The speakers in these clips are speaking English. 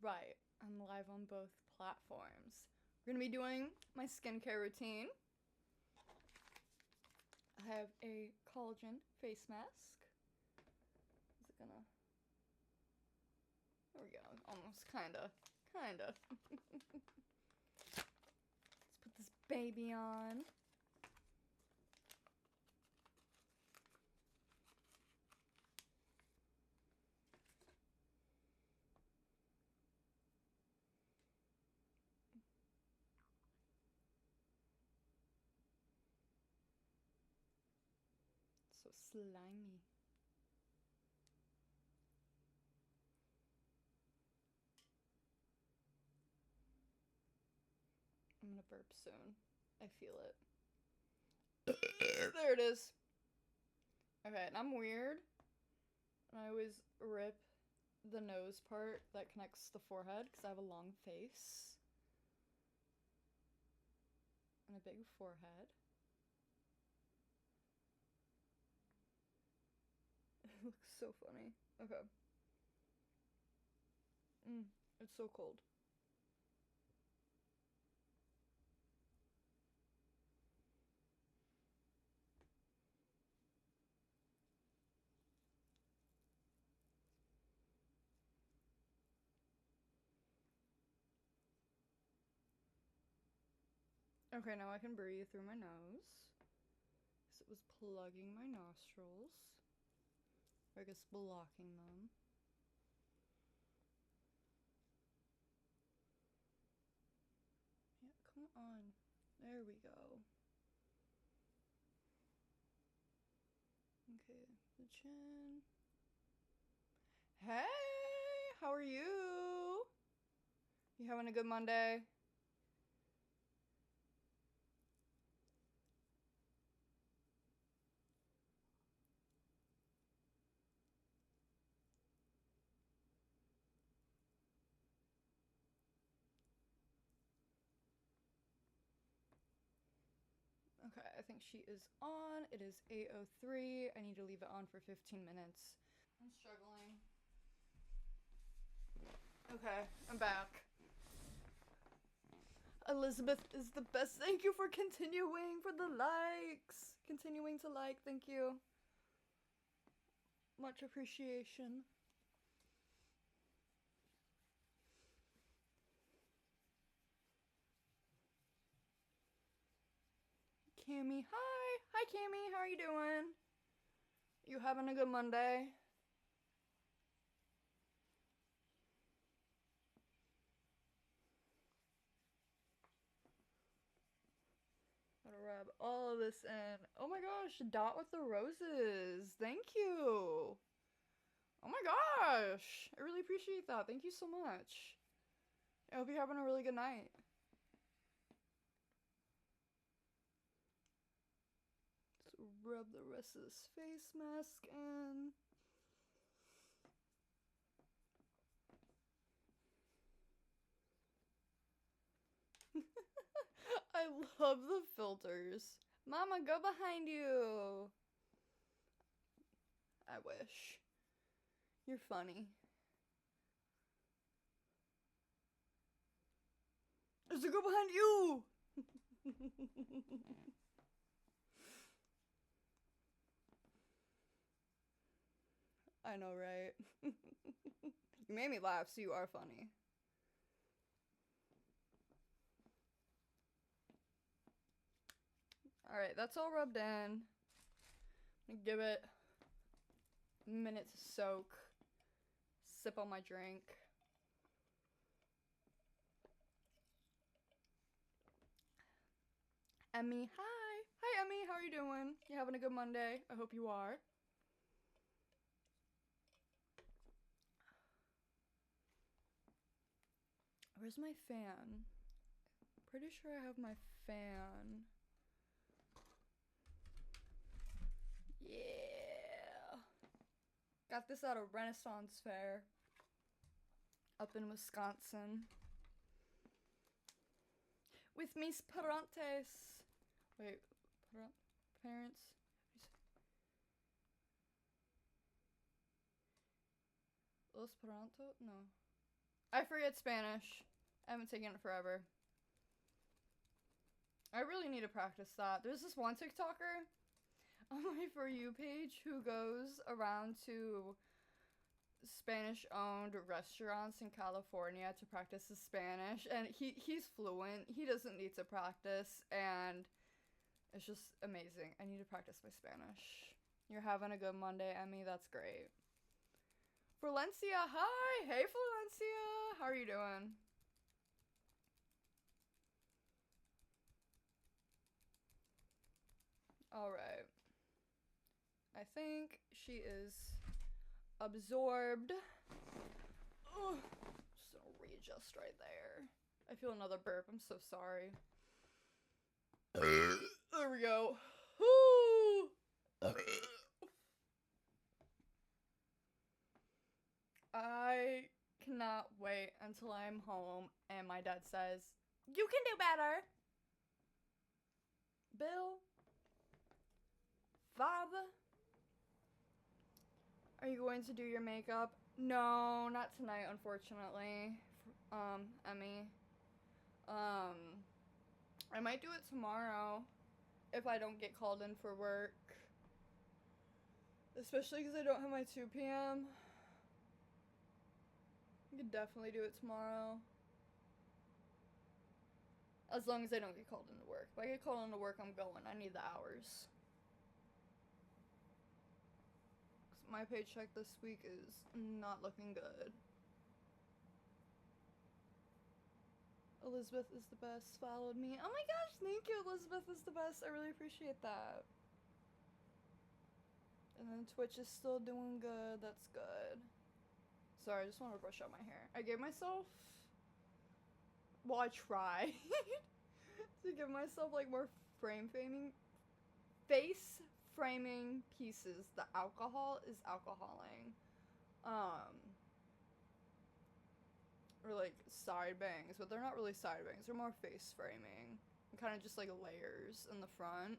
right. I'm live on both platforms. We're gonna be doing my skincare routine. I have a collagen face mask. Is it gonna... There we go. Almost, kinda. Let's put this baby on. So slimy. I'm gonna burp soon. I feel it. There it is. Okay, and I'm weird. And I always rip the nose part that connects the forehead because I have a long face and a big forehead. It looks so funny. Okay. It's so cold. Okay, now I can breathe through my nose. Because it was plugging my nostrils. Or I guess blocking them. Yeah, come on. There we go. Okay, the chin. Hey! How are you? You having a good Monday? Okay, I think she is on. It is 8:03. I need to leave it on for 15 minutes. I'm struggling. Okay, I'm back. Elizabeth is the best. Thank you for continuing for the likes. Continuing to like, thank you. Much appreciation. Cammy, hi. Hi, Cammy. How are you doing? You having a good Monday? Gotta rub all of this in. Oh my gosh, Dot with the roses. Thank you. Oh my gosh. I really appreciate that. Thank you so much. I hope you're having a really good night. Let's rub the rest of this face mask in. I love the filters. Mama, go behind you. I wish. You're funny. There's a girl behind you! I know, right? You made me laugh, so you are funny. Alright, that's all rubbed in. I'm gonna give it a minute to soak. Sip on my drink. Emmy, hi! Hi, Emmy, how are you doing? You having a good Monday? I hope you are. Where's my fan? Pretty sure I have my fan. Yeah. Got this at a Renaissance fair up in Wisconsin. With mis parentes. Wait, parents? Los Paranto? No. I forget Spanish. I haven't taken it forever. I really need to practice that. There's this one TikToker on my For You page who goes around to Spanish-owned restaurants in California to practice his Spanish, and he's fluent. He doesn't need to practice, and it's just amazing. I need to practice my Spanish. You're having a good Monday, Emmy. That's great. Valencia, hi! Hey, Valencia! How are you doing? Alright. I think she is absorbed. Ugh. Just gonna readjust right there. I feel another burp. I'm so sorry. There we go. I cannot wait until I'm home and my dad says, "You can do better." Bill? Father? Are you going to do your makeup? No, not tonight, unfortunately. Emmy. I might do it tomorrow if I don't get called in for work. Especially because I don't have my 2 p.m. I could definitely do it tomorrow. As long as I don't get called into work. If I get called into work, I'm going. I need the hours. My paycheck this week is not looking good. Elizabeth is the best. Followed me. Oh my gosh, thank you. Elizabeth is the best. I really appreciate that. And then Twitch is still doing good. That's good. Sorry, I just want to brush out my hair. I gave myself... Well, I tried to give myself like more face framing pieces. The alcohol is alcoholing. Or like side bangs, but they're not really side bangs. They're more face framing. And kind of just like layers in the front.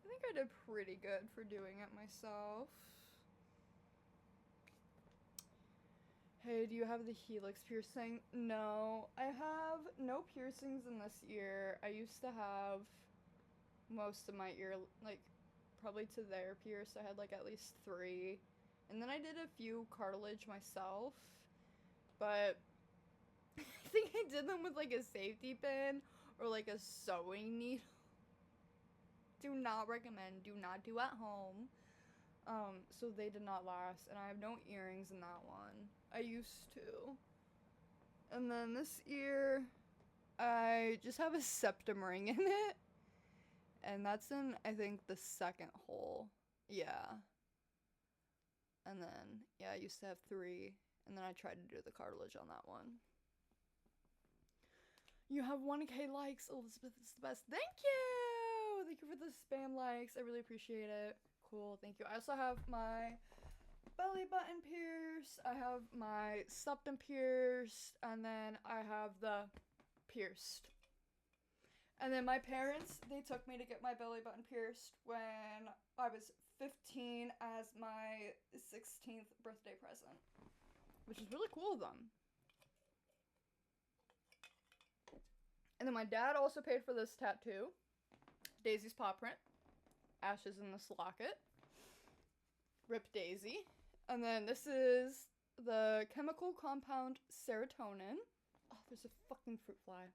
I think I did pretty good for doing it myself. Hey, do you have the helix piercing? No, I have no piercings in this ear. I used to have most of my ear, like, probably to there pierced. I had, like, at least 3. And then I did a few cartilage myself. But I think I did them with, like, a safety pin or, like, a sewing needle. Do not recommend. Do not do at home. So they did not last. And I have no earrings in that one. I used to. And then this ear, I just have a septum ring in it. And that's in, I think, the second hole. Yeah. And then, yeah, I used to have 3. And then I tried to do the cartilage on that one. You have 1K likes. Elizabeth is the best. Thank you! Thank you for the spam likes. I really appreciate it. Cool, thank you. I also have my belly button pierced. I have my septum pierced. And then I have the pierced. And then my parents, they took me to get my belly button pierced when I was 15 as my 16th birthday present. Which is really cool of them. And then my dad also paid for this tattoo. Daisy's paw print. Ashes in this locket. Rip Daisy. And then this is the chemical compound serotonin. Oh, there's a fucking fruit fly.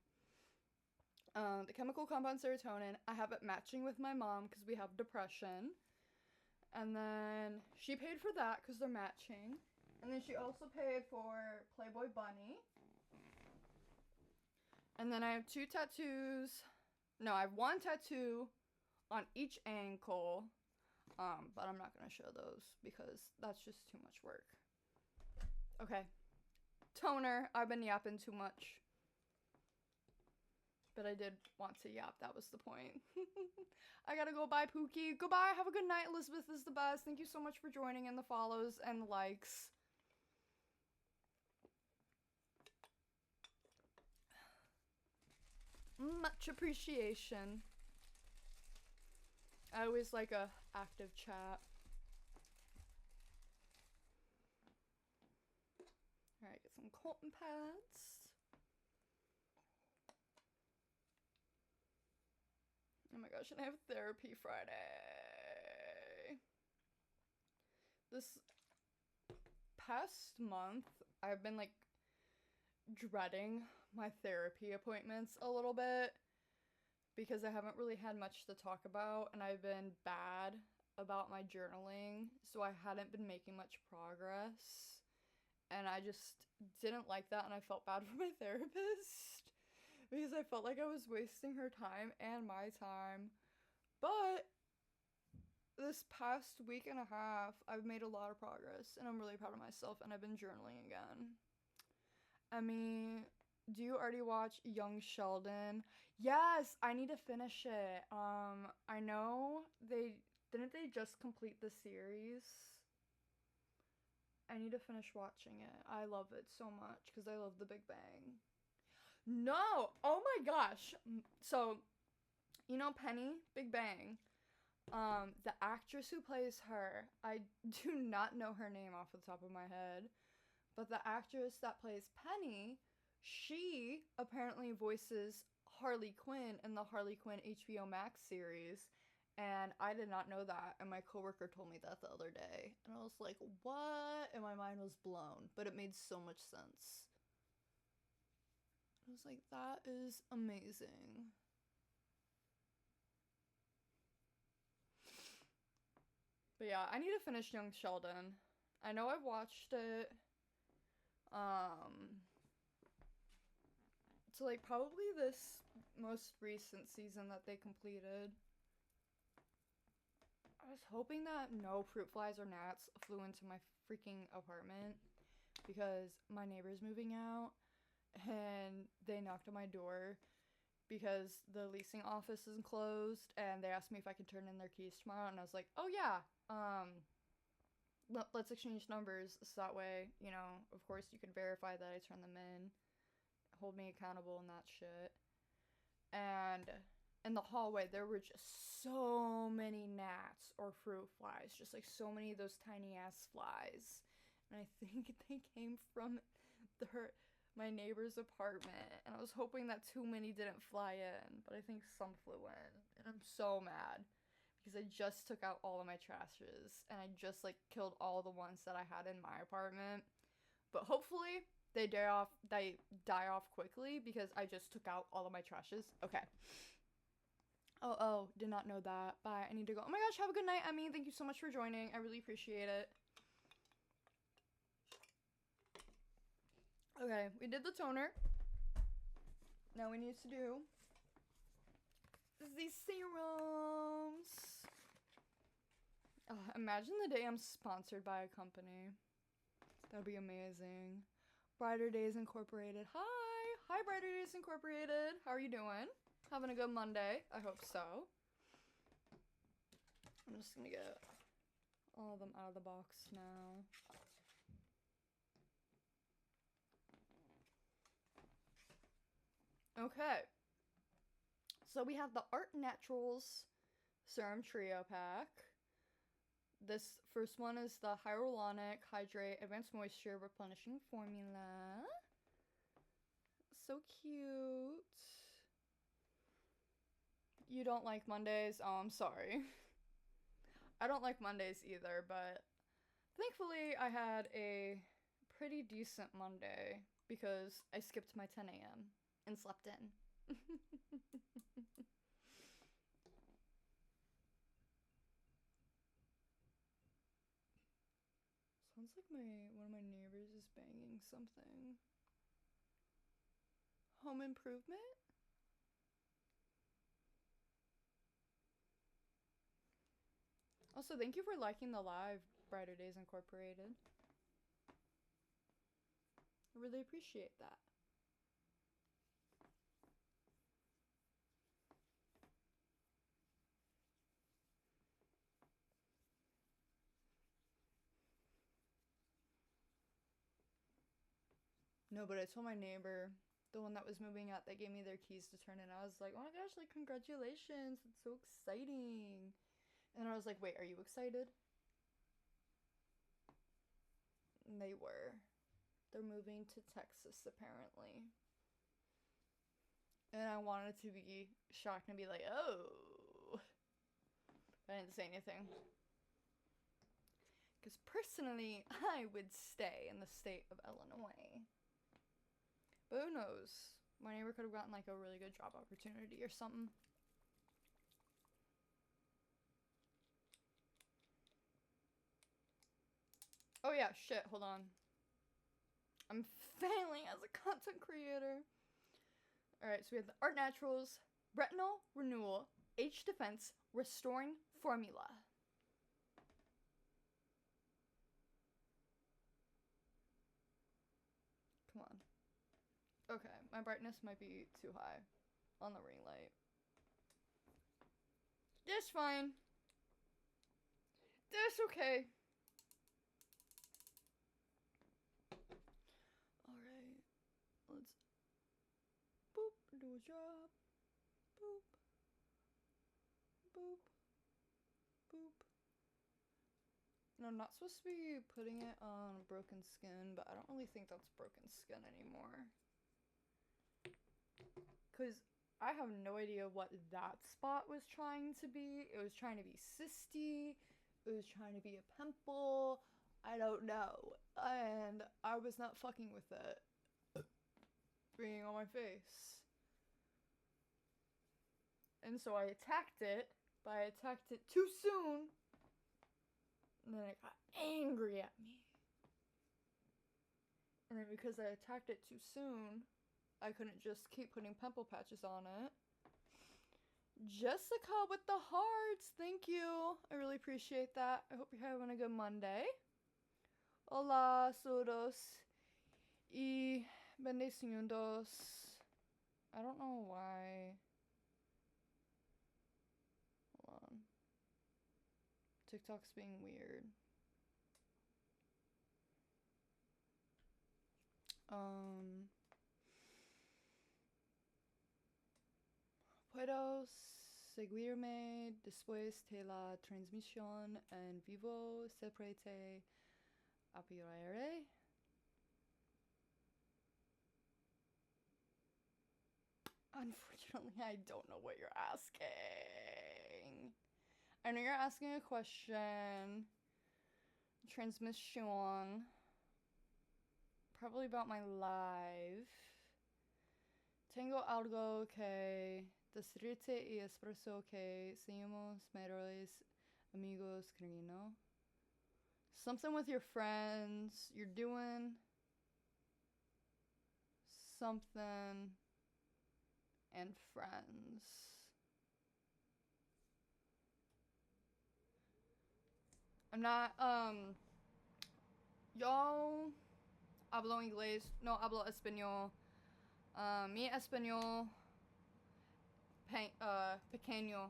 The chemical compound serotonin. I have it matching with my mom because we have depression. And then she paid for that because they're matching. And then she also paid for Playboy Bunny. And then I have 2 tattoos. No, I have 1 tattoo on each ankle. But I'm not going to show those because that's just too much work. Okay. Toner. I've been yapping too much. But I did want to yap. That was the point. I gotta go. Bye, Pookie. Goodbye. Have a good night. Elizabeth is the best. Thank you so much for joining and the follows and the likes. Much appreciation. I always like a active chat. Alright, get some some cotton pads. Oh my gosh, and I have therapy Friday. This past month, I've been like dreading my therapy appointments a little bit because I haven't really had much to talk about, and I've been bad about my journaling, so I hadn't been making much progress, and I just didn't like that, and I felt bad for my therapist because I felt like I was wasting her time and my time. But this past week and a half, I've made a lot of progress, and I'm really proud of myself, and I've been journaling again. I mean, do you already watch Young Sheldon? Yes, I need to finish it. I know they just complete the series. I need to finish watching it. I love it so much because I love The Big Bang. No! Oh my gosh. So, you know Penny, Big Bang. The actress who plays her, I do not know her name off the top of my head, but the actress that plays Penny, she apparently voices Harley Quinn in the Harley Quinn HBO Max series, and I did not know that, and my coworker told me that the other day, and I was like, what? And my mind was blown, but it made so much sense. I was like, that is amazing. But yeah, I need to finish Young Sheldon. I know I've watched it. So like probably this most recent season that they completed. I was hoping that no fruit flies or gnats flew into my freaking apartment because my neighbor's moving out and they knocked on my door because the leasing office is closed, and they asked me if I could turn in their keys tomorrow, and I was like, oh yeah, let's exchange numbers so that way, you know, of course you can verify that I turned them in, hold me accountable and that shit. And in the hallway there were just so many gnats or fruit flies, just like so many of those tiny ass flies, and I think they came from my neighbor's apartment, and I was hoping that too many didn't fly in, but I think some flew in, and I'm so mad because I just took out all of my trashes, and I just like killed all the ones that I had in my apartment. But hopefully they die off quickly because I just took out all of my trashes. Okay. Oh, did not know that. Bye. I need to go. Oh my gosh, have a good night, Emmy. Thank you so much for joining. I really appreciate it. Okay, we did the toner. Now we need to do these serums. Imagine the day I'm sponsored by a company. That'd be amazing. Brighter Days Incorporated. Hi, Brighter Days Incorporated. How are you doing? Having a good Monday? I hope so. I'm just gonna get all of them out of the box now. Okay. So we have the Art Naturals Serum Trio Pack. This first one is the Hyaluronic Hydrate Advanced Moisture Replenishing Formula. So cute. You don't like Mondays? Oh, I'm sorry. I don't like Mondays either, but thankfully I had a pretty decent Monday because I skipped my 10 a.m. and slept in. Sounds like one of my neighbors is banging something. Home improvement? Also, thank you for liking the live, Brighter Days Incorporated. I really appreciate that. No, but I told my neighbor, the one that was moving out, they gave me their keys to turn in. I was like, oh my gosh, like, congratulations. It's so exciting. And I was like, wait, are you excited? And they were. They're moving to Texas, apparently. And I wanted to be shocked and be like, oh. But I didn't say anything. Because personally, I would stay in the state of Illinois. But who knows? My neighbor could have gotten like a really good job opportunity or something. Oh yeah, shit, hold on. I'm failing as a content creator. Alright, so we have the Art Naturals, Retinol Renewal, Age Defense, Restoring Formula. Come on. Okay, my brightness might be too high on the ring light. That's fine. That's okay. Alright, let's boop, do a job. Boop. Boop. Boop. No, I'm not supposed to be putting it on broken skin, but I don't really think that's broken skin anymore. Because I have no idea what that spot was trying to be. It was trying to be cysty. It was trying to be a pimple. I don't know. And I was not fucking with it being on my face. And so I attacked it, but I attacked it too soon. And then it got angry at me. And then because I attacked it too soon, I couldn't just keep putting pimple patches on it. Jessica with the hearts, thank you. I really appreciate that. I hope you're having a good Monday. Hola, saludos y bendecidos. I don't know why. Hold on. TikTok's being weird. Puedo seguirme después de la transmisión en vivo. Siempre te apoyaré. Unfortunately, I don't know what you're asking. I know you're asking a question. Transmission. Probably about my live. Tengo algo que decirte y expreso que seamos mejores amigos, cariño. Something with your friends. You're doing something and friends. I'm not, yo hablo inglés, no hablo español. Mi español pequeño.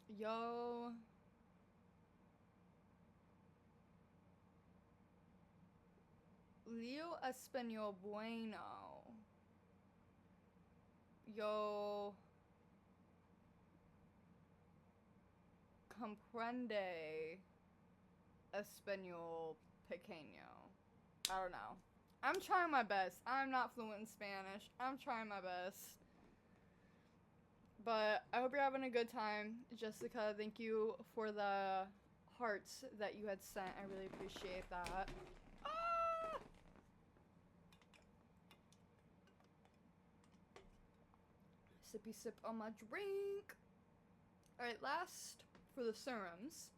Yo leo español bueno. Yo comprende español pequeño. I don't know. I'm trying my best. I'm not fluent in Spanish. I'm trying my best. But I hope you're having a good time. Jessica, thank you for the hearts that you had sent. I really appreciate that. Ah! Sippy sip on my drink. Alright, last for the serums.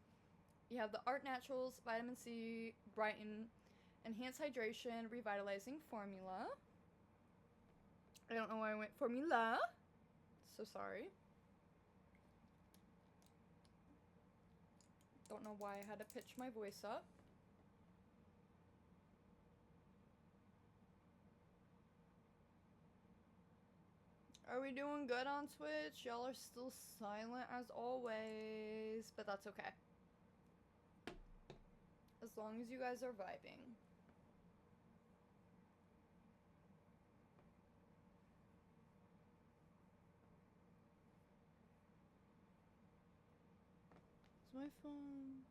You have the Art Naturals Vitamin C Brighten Enhanced Hydration Revitalizing Formula. I don't know why I went formula. So sorry. Don't know why I had to pitch my voice up. Are we doing good on Twitch? Y'all are still silent as always, but that's okay. As long as you guys are vibing. my phone?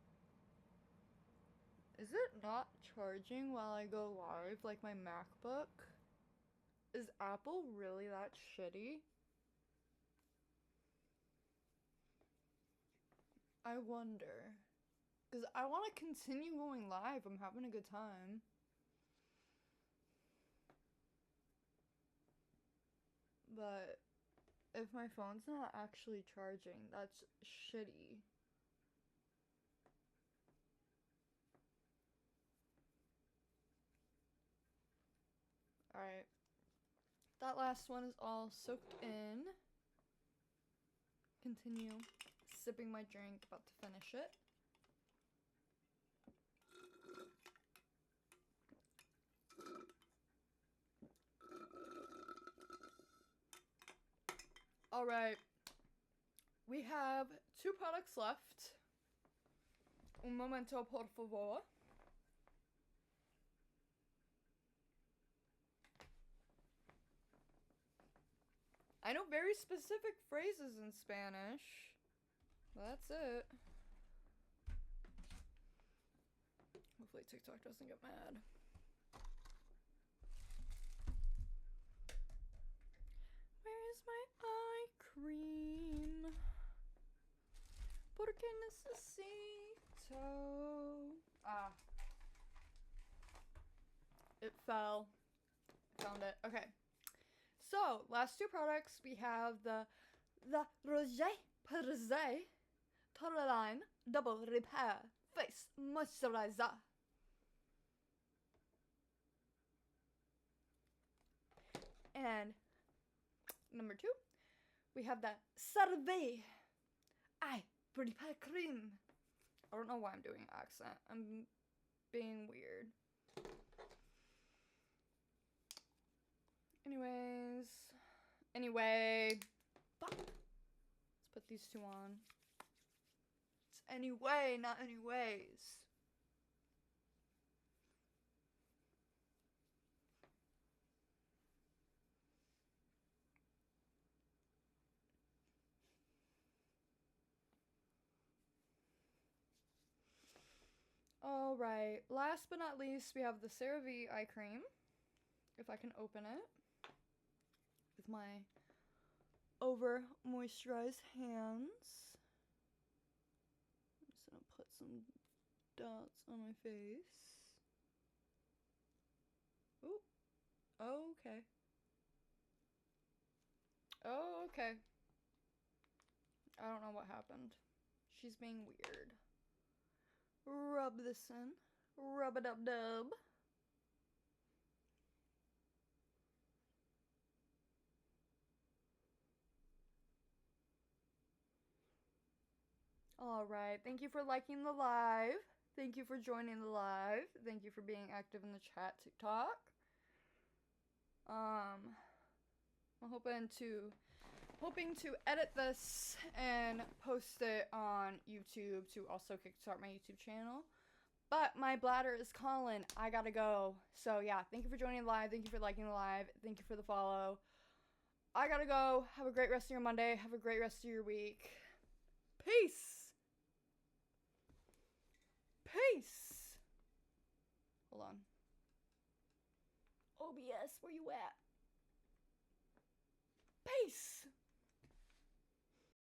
Is it not charging while I go live like my MacBook? Is Apple really that shitty? I wonder. Because I want to continue going live. I'm having a good time. But if my phone's not actually charging, that's shitty. Alright. That last one is all soaked in. Continue sipping my drink, about to finish it. Alright. We have 2 products left. Un momento, por favor. I know very specific phrases in Spanish. That's it. Hopefully TikTok doesn't get mad. Where is my eye cream? Porque necesito. Ah. It fell. Found it. Okay. So, last 2 products, we have the Roger Perse Tourmaline Double Repair Face Moisturizer. And number 2, we have the CeraVe Eye Repair Cream. I don't know why I'm doing an accent. I'm being weird. Anyway, fuck. Let's put these 2 on. It's anyway, not anyways. Alright, last but not least, we have the CeraVe Eye Cream. If I can open it with my over moisturized hands. I'm just gonna put some dots on my face. Ooh. Oh, okay. Oh, okay. I don't know what happened. She's being weird. Rub this in. Rub-a-dub-dub. Alright, thank you for liking the live. Thank you for joining the live. Thank you for being active in the chat, TikTok. I'm hoping to edit this and post it on YouTube to also kickstart my YouTube channel. But my bladder is calling. I gotta go. So yeah, thank you for joining the live. Thank you for liking the live. Thank you for the follow. I gotta go. Have a great rest of your Monday. Have a great rest of your week. Peace. Peace. Hold on. OBS, where you at? Peace.